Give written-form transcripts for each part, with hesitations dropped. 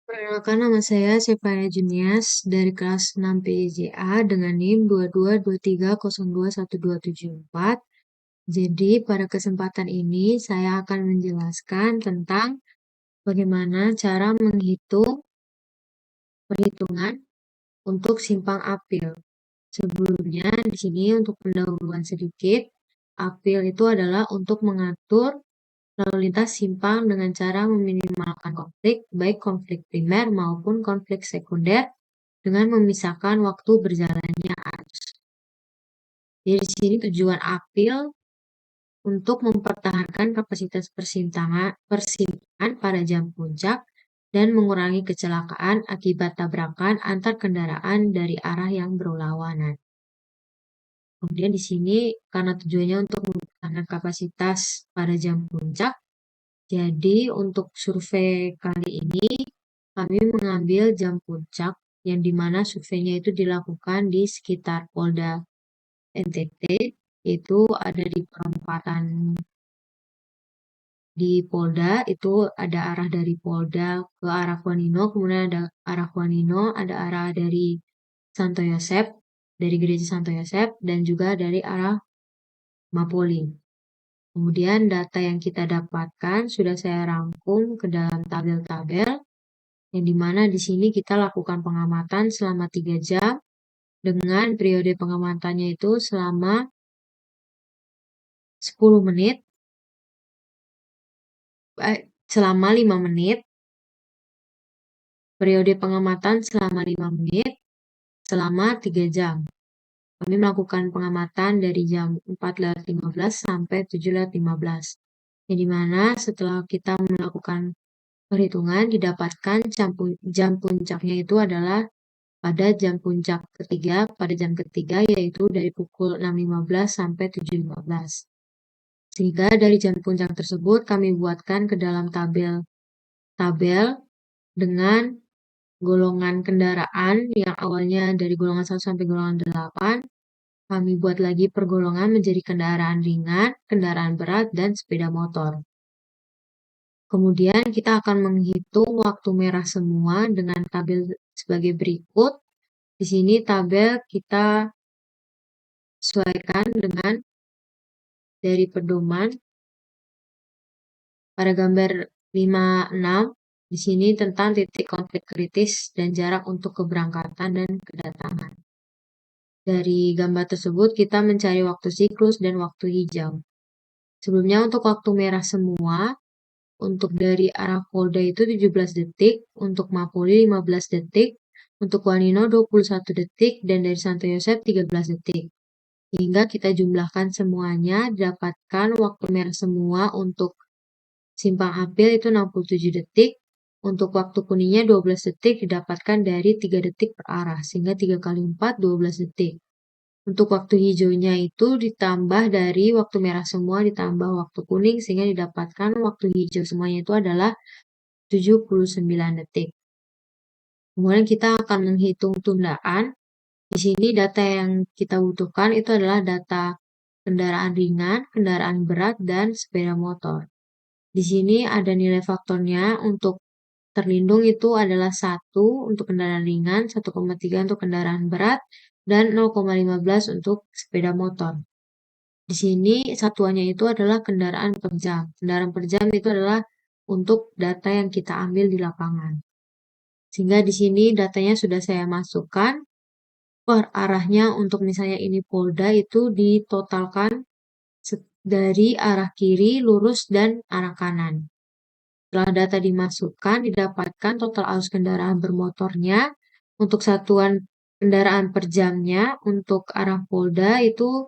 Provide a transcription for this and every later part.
Perkenalkan nama saya Sevania Junias dari kelas 6 PIJA dengan NIM 2223021274. Jadi pada kesempatan ini saya akan menjelaskan tentang bagaimana cara menghitung perhitungan untuk simpang apil. Sebelumnya di sini untuk pendahuluan sedikit, apil itu adalah untuk mengatur lalu lintas simpang dengan cara meminimalkan konflik, baik konflik primer maupun konflik sekunder, dengan memisahkan waktu berjalannya arus. Jadi di sini tujuan apil untuk mempertahankan kapasitas persimpangan pada jam puncak dan mengurangi kecelakaan akibat tabrakan antar kendaraan dari arah yang berlawanan. Kemudian di sini karena tujuannya untuk mempertahankan kapasitas pada jam puncak, jadi untuk survei kali ini kami mengambil jam puncak yang dimana surveinya itu dilakukan di sekitar Polda NTT, itu ada di perempatan di Polda, itu ada arah dari Polda ke arah Kuanino, kemudian ada arah Kuanino, ada arah dari Santo Yosep, dari Gereja Santo Yosep, dan juga dari arah Mapoli. Kemudian data yang kita dapatkan sudah saya rangkum ke dalam tabel-tabel, yang dimana di sini kita lakukan pengamatan selama 3 jam, dengan periode pengamatannya itu selama 10 menit, selama 5 menit, periode pengamatan selama 5 menit, selama 3 jam. Kami melakukan pengamatan dari jam 4:15 sampai 7:15. Yang dimana setelah kita melakukan perhitungan didapatkan jam puncaknya itu adalah pada jam puncak ketiga, pada jam ketiga yaitu dari pukul 6:15 sampai 7:15. Sehingga dari jam puncak tersebut kami buatkan ke dalam tabel dengan golongan kendaraan yang awalnya dari golongan 1 sampai golongan 8, kami buat lagi pergolongan menjadi kendaraan ringan, kendaraan berat, dan sepeda motor. Kemudian kita akan menghitung waktu merah semua dengan tabel sebagai berikut. Di sini tabel kita sesuaikan dengan dari pedoman pada gambar 56. Di sini tentang titik konflik kritis dan jarak untuk keberangkatan dan kedatangan. Dari gambar tersebut kita mencari waktu siklus dan waktu hijau. Sebelumnya untuk waktu merah semua, untuk dari arah Polda itu 17 detik, untuk Mapoli 15 detik, untuk Wanino 21 detik, dan dari Santo Yosep 13 detik. Hingga kita jumlahkan semuanya, dapatkan waktu merah semua untuk simpang apil itu 67 detik, untuk waktu kuningnya 12 detik didapatkan dari 3 detik per arah, sehingga 3 kali 4, 12 detik. Untuk waktu hijaunya itu ditambah dari waktu merah semua ditambah waktu kuning, sehingga didapatkan waktu hijau semuanya itu adalah 79 detik. Kemudian kita akan menghitung tundaan. Di sini data yang kita butuhkan itu adalah data kendaraan ringan, kendaraan berat, dan sepeda motor. Di sini ada nilai faktornya. Untuk terlindung itu adalah 1 untuk kendaraan ringan, 1,3 untuk kendaraan berat, dan 0,15 untuk sepeda motor. Di sini satuannya itu adalah kendaraan per jam. Kendaraan per jam itu adalah untuk data yang kita ambil di lapangan. Sehingga di sini datanya sudah saya masukkan per arahnya. Untuk misalnya ini Polda itu ditotalkan dari arah kiri, lurus, dan arah kanan. Setelah data dimasukkan, didapatkan total arus kendaraan bermotornya. Untuk satuan kendaraan per jamnya, untuk arah Polda itu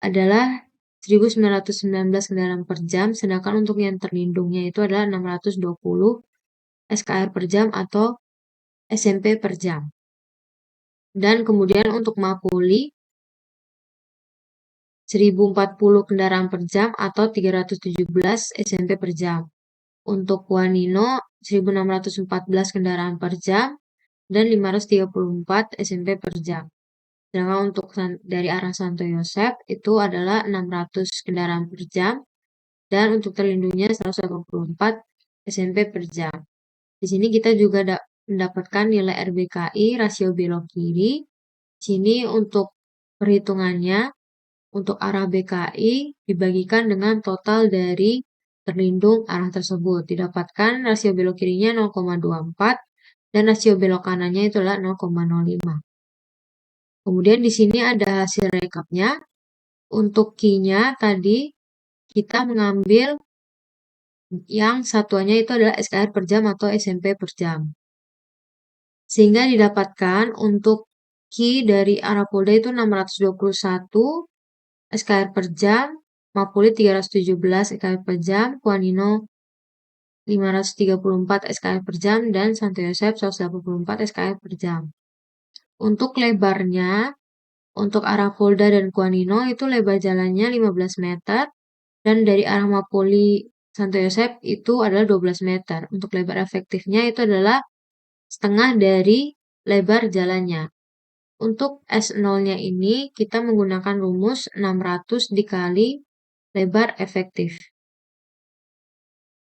adalah 1919 kendaraan per jam, sedangkan untuk yang terlindungnya itu adalah 620 SKR per jam atau SMP per jam. Dan kemudian untuk Mapoli 1040 kendaraan per jam atau 317 SMP per jam. Untuk Wanino 1614 kendaraan per jam dan 534 SMP per jam. Sedangkan untuk dari arah Santo Yosep itu adalah 600 kendaraan per jam dan untuk terlindungnya 184 SMP per jam. Di sini kita juga mendapatkan nilai RBKI, rasio belok kiri. Di sini untuk perhitungannya, untuk arah BKI dibagikan dengan total dari terlindung arah tersebut. Didapatkan rasio belok kirinya 0,24 dan rasio belok kanannya itu adalah 0,05. Kemudian di sini ada hasil rekapnya. Untuk Q-nya tadi kita mengambil yang satuannya itu adalah SKR per jam atau SMP per jam. Sehingga didapatkan untuk Q dari arah Polda itu 621 SKR per jam, Mapolda 317 SKR per jam, Kuanino 534 SKR per jam, dan Santo Yosep 184 SKR per jam. Untuk lebarnya, untuk arah Polda dan Kuanino itu lebar jalannya 15 meter, dan dari arah Mapoli Santo Yosep itu adalah 12 meter. Untuk lebar efektifnya itu adalah setengah dari lebar jalannya. Untuk S0-nya ini kita menggunakan rumus 600 dikali lebar efektif.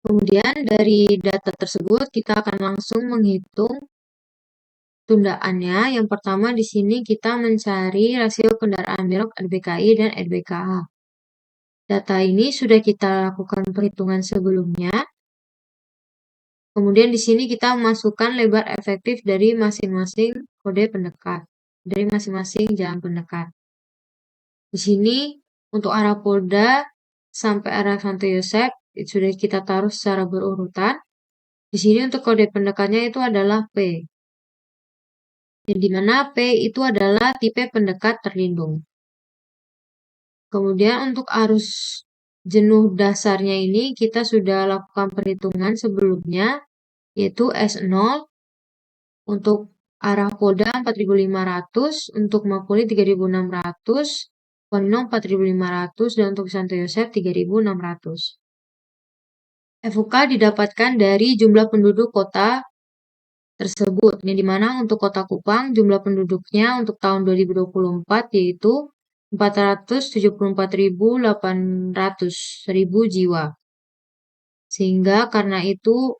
Kemudian dari data tersebut kita akan langsung menghitung tundaannya. Yang pertama di sini kita mencari rasio kendaraan belok RBKI dan RBKA. Data ini sudah kita lakukan perhitungan sebelumnya. Kemudian di sini kita memasukkan lebar efektif dari masing-masing kode pendekat, dari masing-masing jalan pendekat. Di sini untuk arah Polda sampai arah Santo Yosep itu sudah kita taruh secara berurutan. Di sini untuk kode pendekatnya itu adalah P. Yang dimana P itu adalah tipe pendekat terlindung. Kemudian untuk arus jenuh dasarnya ini kita sudah lakukan perhitungan sebelumnya, yaitu S0 untuk arah Polda 4.500, untuk Mapolda 3.600, Kuanino 4.500, dan untuk Santo Yosep 3.600. FUK didapatkan dari jumlah penduduk kota tersebut, yang dimana untuk kota Kupang jumlah penduduknya untuk tahun 2024 yaitu 474.800 jiwa. Sehingga karena itu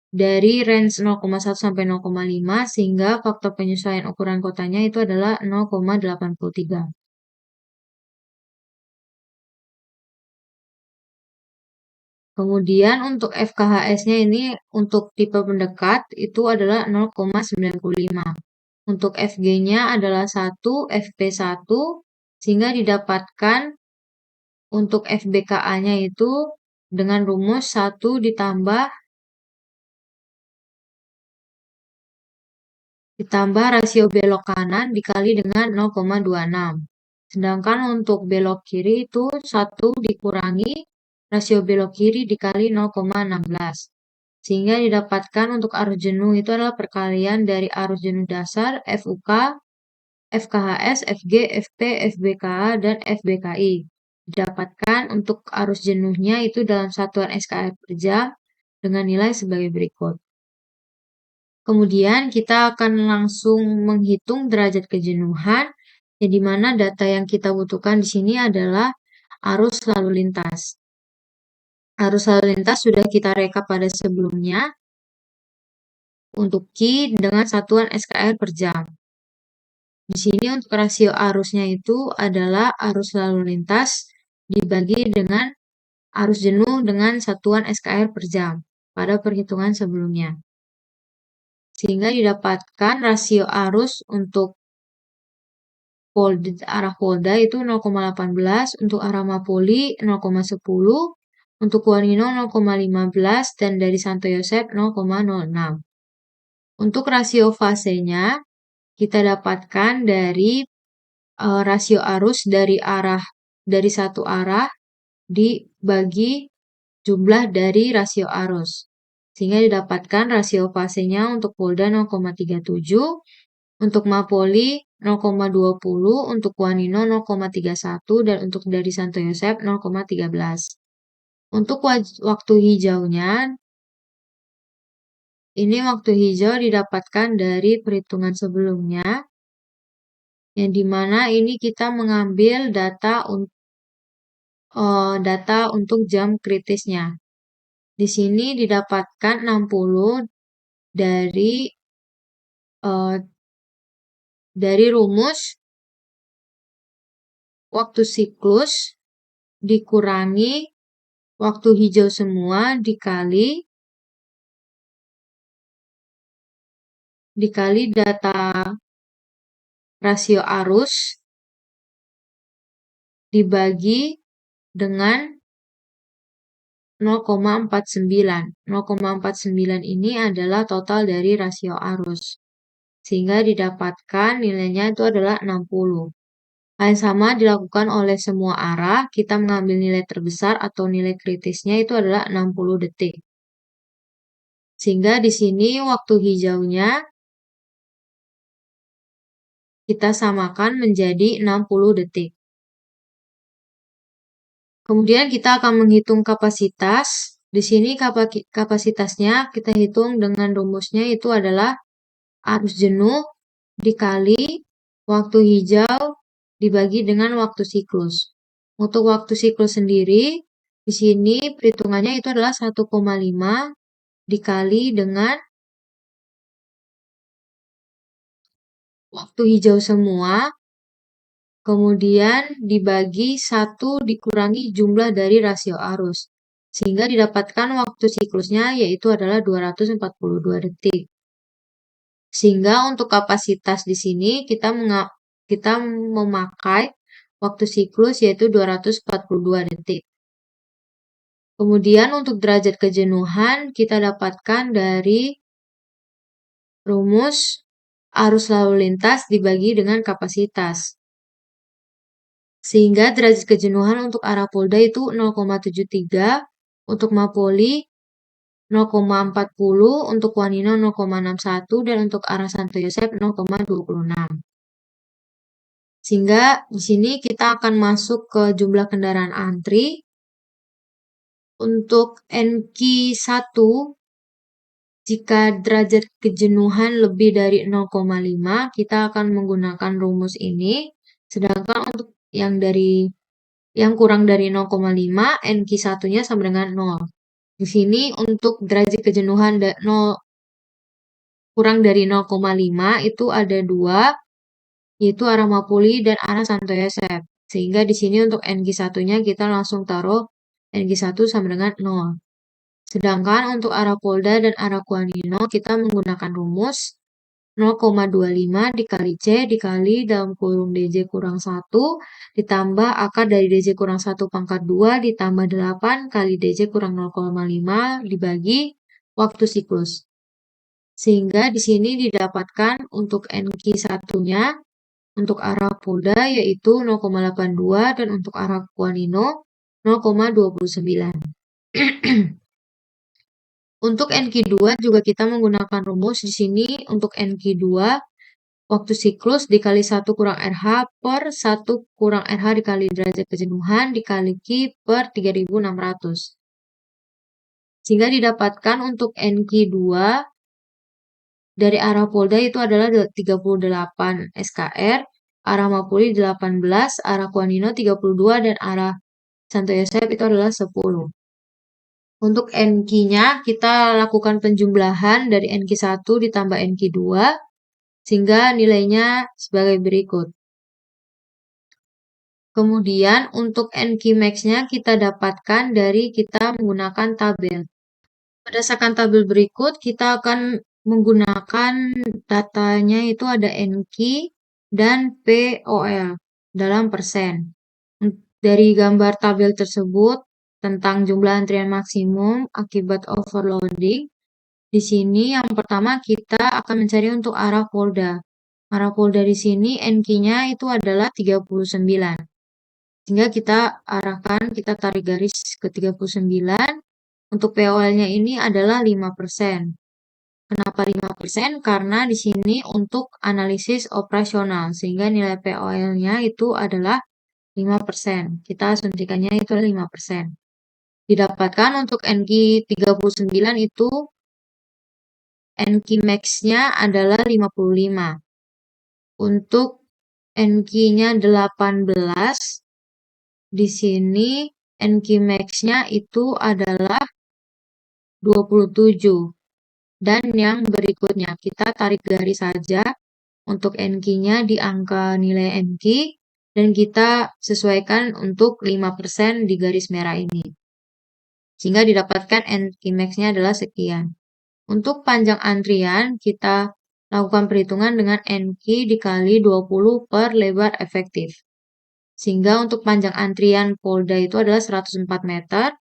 dari range 0,1 sampai 0,5 sehingga faktor penyesuaian ukuran kotanya itu adalah 0,83. Kemudian untuk FKHS-nya ini untuk tipe pendekat itu adalah 0,95. Untuk FG-nya adalah 1, FP1, sehingga didapatkan untuk FBKA-nya itu dengan rumus 1 ditambah rasio belok kanan dikali dengan 0,26. Sedangkan untuk belok kiri itu 1 dikurangi rasio belok kiri dikali 0,16. Sehingga didapatkan untuk arus jenuh itu adalah perkalian dari arus jenuh dasar, FUK, FKHS, FG, FP, FBKA, dan FBKI. Didapatkan untuk arus jenuhnya itu dalam satuan SKR per jam dengan nilai sebagai berikut. Kemudian kita akan langsung menghitung derajat kejenuhan, yang dimana data yang kita butuhkan di sini adalah arus lalu lintas. Arus lalu lintas sudah kita rekap pada sebelumnya untuk Q dengan satuan SKR per jam. Di sini untuk rasio arusnya itu adalah arus lalu lintas dibagi dengan arus jenuh dengan satuan SKR per jam pada perhitungan sebelumnya. Sehingga didapatkan rasio arus untuk arah Polda itu 0,18, untuk arah Mapoli 0,10, untuk Kuanino 0,15, dan dari Santo Yosep 0,06. Untuk rasio fasenya kita dapatkan dari rasio arus dari satu arah dibagi jumlah dari rasio arus. Sehingga didapatkan rasio fasenya untuk Polda 0,37, untuk Mapoli 0,20, untuk Kuanino 0,31, dan untuk dari Santo Yosep 0,13. Untuk waktu hijaunya, ini waktu hijau didapatkan dari perhitungan sebelumnya, yang dimana ini kita mengambil data untuk jam kritisnya. Di sini didapatkan 60 dari rumus waktu siklus dikurangi waktu hijau semua dikali data rasio arus dibagi dengan 0,49. 0,49 ini adalah total dari rasio arus. Sehingga didapatkan nilainya itu adalah 60. Hal yang sama dilakukan oleh semua arah. Kita mengambil nilai terbesar atau nilai kritisnya itu adalah 60 detik. Sehingga di sini waktu hijaunya kita samakan menjadi 60 detik. Kemudian kita akan menghitung kapasitas. Di sini kapasitasnya kita hitung dengan rumusnya itu adalah arus jenuh dikali waktu hijau dibagi dengan waktu siklus. Untuk waktu siklus sendiri, di sini perhitungannya itu adalah 1,5 dikali dengan waktu hijau semua, kemudian dibagi 1 dikurangi jumlah dari rasio arus. Sehingga didapatkan waktu siklusnya yaitu adalah 242 detik. Sehingga untuk kapasitas di sini kita memakai waktu siklus yaitu 242 detik. Kemudian untuk derajat kejenuhan kita dapatkan dari rumus arus lalu lintas dibagi dengan kapasitas. Sehingga derajat kejenuhan untuk arah Polda itu 0,73, untuk Mapoli 0,40, untuk Wanino 0,61, dan untuk arah Santo Yosep 0,26. Sehingga di sini kita akan masuk ke jumlah kendaraan antri. Untuk NQ1, jika derajat kejenuhan lebih dari 0,5, kita akan menggunakan rumus ini. Sedangkan untuk yang kurang dari 0,5, NQ1-nya sama dengan 0. Di sini untuk derajat kejenuhan kurang dari 0,5 itu ada 2, yaitu arah Mapuli dan arah Santo Yosep. Sehingga di sini untuk NQ1-nya kita langsung taruh NQ1 sama dengan 0. Sedangkan untuk arah Polda dan arah Kuanino kita menggunakan rumus 0,25 dikali C dikali dalam kurung DJ kurang 1 ditambah akar dari DJ kurang 1 pangkat 2 ditambah 8 kali DJ kurang 0,5 dibagi waktu siklus. Sehingga di sini didapatkan untuk NQ1-nya untuk arah Polda yaitu 0,82 dan untuk arah Kuanino 0,29. Untuk NQ2 juga kita menggunakan rumus di sini untuk NQ2 waktu siklus dikali 1 kurang RH per 1 kurang RH dikali derajat kejenuhan dikali Q per 3600. Sehingga didapatkan untuk NQ2 dari arah Polda itu adalah 38 SKR, arah Mapuli 18, arah Kuanino 32, dan arah Santo Yosep itu adalah 10. Untuk NQ-nya kita lakukan penjumlahan dari NQ1 ditambah NQ2 sehingga nilainya sebagai berikut. Kemudian untuk NQ max-nya kita dapatkan dari kita menggunakan tabel. Berdasarkan tabel berikut kita akan menggunakan datanya itu ada NQ dan POL dalam persen. Dari gambar tabel tersebut tentang jumlah antrian maksimum akibat overloading. Di sini yang pertama kita akan mencari untuk arah Polda. Arah Polda di sini NQ-nya itu adalah 39. Sehingga kita arahkan, kita tarik garis ke 39. Untuk POL-nya ini adalah 5%. Kenapa 5%? Karena di sini untuk analisis operasional. Sehingga nilai POL-nya itu adalah 5%. Kita suntikannya itu adalah 5%. Didapatkan untuk NQ39 itu NQ max-nya adalah 55. Untuk NQ-nya 18, di sini NQ max-nya itu adalah 27. Dan yang berikutnya, kita tarik garis saja untuk NQ-nya di angka nilai NQ, dan kita sesuaikan untuk 5% di garis merah ini. Sehingga didapatkan NQ max-nya adalah sekian. Untuk panjang antrian, kita lakukan perhitungan dengan NQ dikali 20 per lebar efektif. Sehingga untuk panjang antrian Polda itu adalah 104 meter,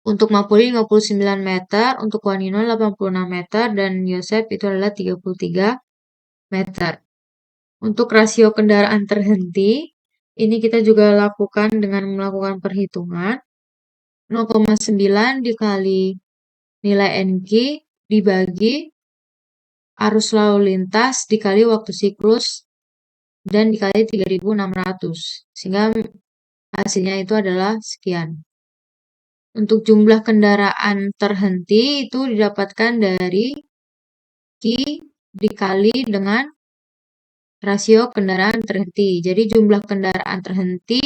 untuk Mapolri 59 meter, untuk Wanino 86 meter, dan Yosep itu adalah 33 meter. Untuk rasio kendaraan terhenti, ini kita juga lakukan dengan melakukan perhitungan. 0,9 dikali nilai NQ dibagi arus lalu lintas dikali waktu siklus dan dikali 3.600. Sehingga hasilnya itu adalah sekian. Untuk jumlah kendaraan terhenti itu didapatkan dari Q dikali dengan rasio kendaraan terhenti. Jadi jumlah kendaraan terhenti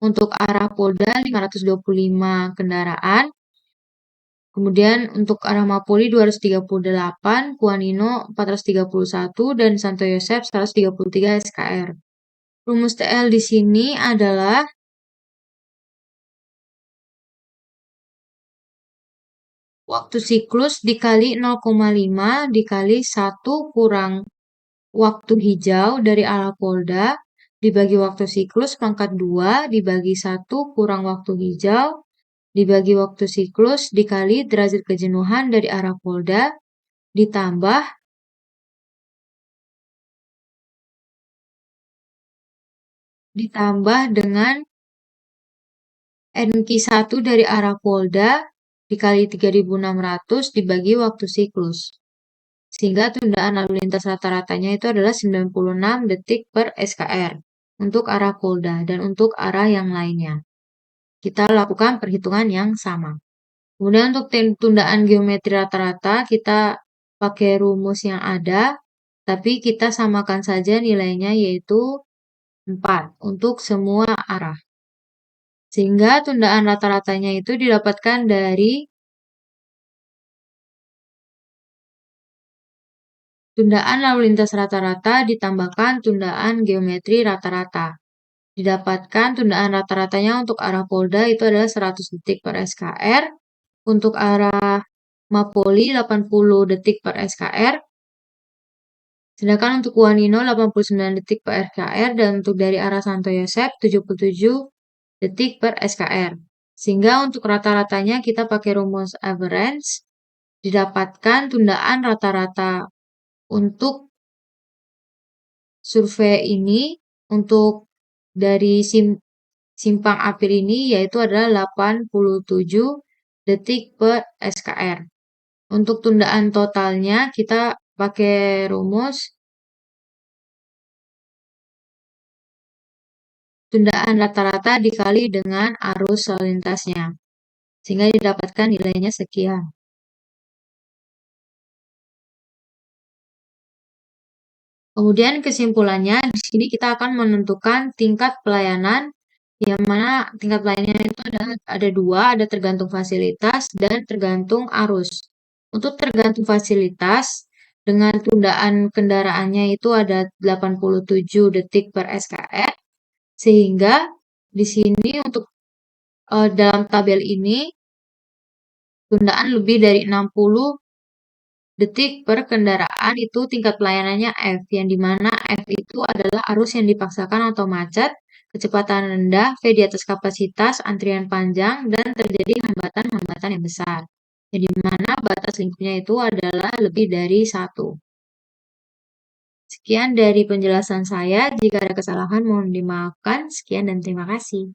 untuk arah Polda 525 kendaraan. Kemudian untuk arah Mapolri 238, Kuanino 431, dan Santo Yosep 133 SKR. Rumus TL di sini adalah waktu siklus dikali 0,5 dikali 1 kurang waktu hijau dari arah Polda dibagi waktu siklus pangkat 2 dibagi 1 kurang waktu hijau dibagi waktu siklus dikali derajat kejenuhan dari arah Polda ditambah dengan NQ1 dari arah Polda dikali 3.600 dibagi waktu siklus. Sehingga tundaan lalu lintas rata-ratanya itu adalah 96 detik per SKR untuk arah Polda dan untuk arah yang lainnya. Kita lakukan perhitungan yang sama. Kemudian untuk tundaan geometri rata-rata kita pakai rumus yang ada, tapi kita samakan saja nilainya yaitu 4 untuk semua arah. Sehingga tundaan rata-ratanya itu didapatkan dari tundaan lalu lintas rata-rata ditambahkan tundaan geometri rata-rata. Didapatkan tundaan rata-ratanya untuk arah Polda itu adalah 100 detik per SKR. Untuk arah Mapolri 80 detik per SKR. Sedangkan untuk Wanino 89 detik per SKR. Dan untuk dari arah Santo Yosep 77 detik per SKR. Sehingga untuk rata-ratanya kita pakai rumus average. Didapatkan tundaan rata-rata untuk survei ini untuk dari simpang apir ini yaitu adalah 87 detik per SKR. Untuk tundaan totalnya kita pakai rumus tundaan rata-rata dikali dengan arus lalu lintasnya. Sehingga didapatkan nilainya sekian. Kemudian kesimpulannya, di sini kita akan menentukan tingkat pelayanan, yang mana tingkat pelayanannya itu ada dua, ada tergantung fasilitas dan tergantung arus. Untuk tergantung fasilitas, dengan tundaan kendaraannya itu ada 87 detik per SKR, sehingga di sini untuk dalam tabel ini, tundaan lebih dari 60 detik per kendaraan itu tingkat pelayanannya F, yang dimana F itu adalah arus yang dipaksakan atau macet, kecepatan rendah, V di atas kapasitas, antrian panjang, dan terjadi hambatan-hambatan yang besar. Yang dimana batas lingkupnya itu adalah lebih dari 1. Sekian dari penjelasan saya, jika ada kesalahan mohon dimaafkan. Sekian dan terima kasih.